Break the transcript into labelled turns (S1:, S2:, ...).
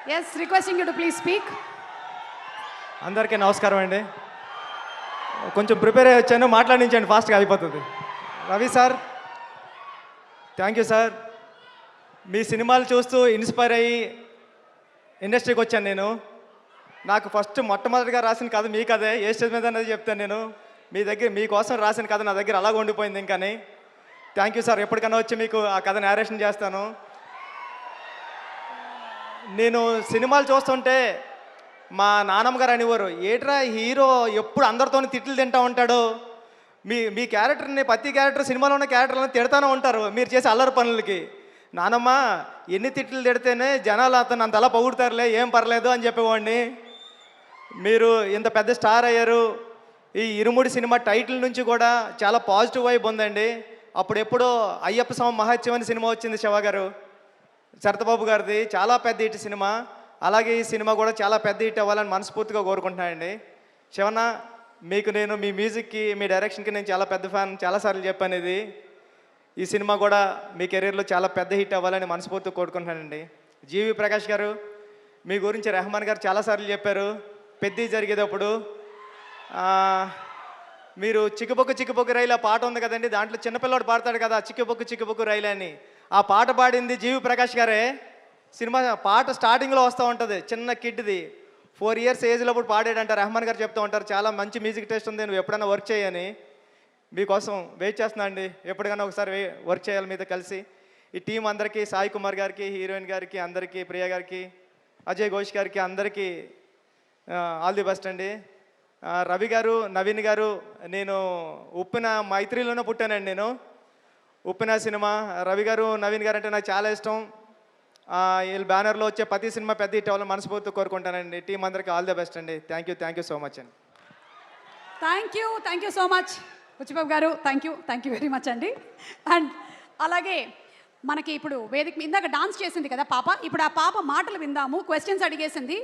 S1: Yes, requesting you to please speak.
S2: అందరికీ నమస్కారం అండి. కొంచెం ప్రిపేర్ అయ్యి వచ్చాను, మాట్లాడించండి, ఫాస్ట్గా అయిపోతుంది. Ravi sir, thank you sir. మీ సినిమాలు చూస్తూ ఇన్స్పైర్ అయ్యి ఇండస్ట్రీకి వచ్చాను నేను. నాకు ఫస్ట్ మొట్టమొదటిగా రాసిన కథ మీ కథే. ఏ స్టేజ్ మీద అనేది చెప్తాను నేను. మీకోసం రాసిన కథ నా దగ్గర అలాగ ఉండిపోయింది. ఇంకాని థ్యాంక్ యూ సార్. ఎప్పటికైనా వచ్చి మీకు ఆ కథ నేరేషన్ చేస్తాను. నేను సినిమాలు చూస్తుంటే మా నాన్నమ్మ గారు అనేవారు, ఏట్రా హీరో ఎప్పుడు అందరితోని తిట్లు తింటూ ఉంటాడు, మీ క్యారెక్టర్ని ప్రతి క్యారెక్టర్ సినిమాలో ఉన్న క్యారెక్టర్లను తిడతానే ఉంటారు మీరు చేసే అల్లరి పనులకి. నానమ్మ ఎన్ని తిట్లు తిడితేనే జనాలు అతను అంత అలా పొగుడతారులే, ఏం పర్లేదు అని చెప్పేవాడిని. మీరు ఇంత పెద్ద స్టార్ అయ్యారు. ఈ ఇరుముడి సినిమా టైటిల్ నుంచి కూడా చాలా పాజిటివ్ వైబ్ ఉందండి. అప్పుడెప్పుడో అయ్యప్ప స్వామి మహత్యం అనే సినిమా వచ్చింది శివ గారు, శరతబాబు గారిది, చాలా పెద్ద హిట్ సినిమా. అలాగే ఈ సినిమా కూడా చాలా పెద్ద హిట్ అవ్వాలని మనస్ఫూర్తిగా కోరుకుంటున్నానండి. శివన్న, మీకు నేను మీ మ్యూజిక్కి మీ డైరెక్షన్కి నేను చాలా పెద్ద ఫ్యాన్, చాలాసార్లు చెప్పాను ఇది. ఈ సినిమా కూడా మీ కెరీర్లో చాలా పెద్ద హిట్ అవ్వాలని మనస్ఫూర్తిగా కోరుకుంటున్నానండి. జీవి ప్రకాష్ గారు, మీ గురించి రెహమాన్ గారు చాలాసార్లు చెప్పారు పెద్ద జరిగేటప్పుడు. మీరు చిక్కుబొక్కు చిక్కుబొక్కు రైలు ఆ పాట ఉంది కదండి, దాంట్లో చిన్నపిల్లవాడు పాడతాడు కదా చిక్కుబొక్కు చిక్కుబొక్కు రైలు అని. ఆ పాట పాడింది జీవి ప్రకాష్ గారే. సినిమా పాట స్టార్టింగ్లో వస్తూ ఉంటుంది, చిన్న కిడ్ది 4 years ఏజ్లో అప్పుడు పాడాడంట. రెహమాన్ గారు చెప్తూ ఉంటారు, చాలా మంచి మ్యూజిక్ టేస్ట్ ఉంది, నువ్వు ఎప్పుడైనా వర్క్ చేయని. మీకోసం వెయిట్ చేస్తున్నా అండి, ఎప్పటికైనా ఒకసారి వర్క్ చేయాలి మీతో కలిసి. ఈ టీం అందరికీ, సాయి కుమార్ గారికి, హీరోయిన్ గారికి అందరికీ, ప్రియ గారికి, అజయ్ ఘోష్ గారికి అందరికీ ఆల్ ది బెస్ట్ అండి. రవి గారు, నవీన్ గారు, నేను ఉప్పిన మైత్రిలోనే పుట్టానండి. నేను ఉప్పిన సినిమా, రవి గారు, నవీన్ గారు అంటే నాకు చాలా ఇష్టం. వీళ్ళ బ్యానర్లో వచ్చే ప్రతి సినిమా పెద్ద హిట్ అవ్వాలని మనస్ఫూర్తిగా కోరుకుంటానండి. టీం అందరికీ ఆల్ ది బెస్ట్ అండి. థ్యాంక్ యూ సో మచ్ అండి.
S1: Thank you so much Buchibabu గారు. థ్యాంక్ యూ వెరీ మచ్ అండి. అండ్ అలాగే మనకి ఇప్పుడు వేదిక ఇందాక డాన్స్ చేసింది కదా పాప, ఇప్పుడు ఆ పాప మాటలు విందాము. క్వశ్చన్స్ అడిగేసింది.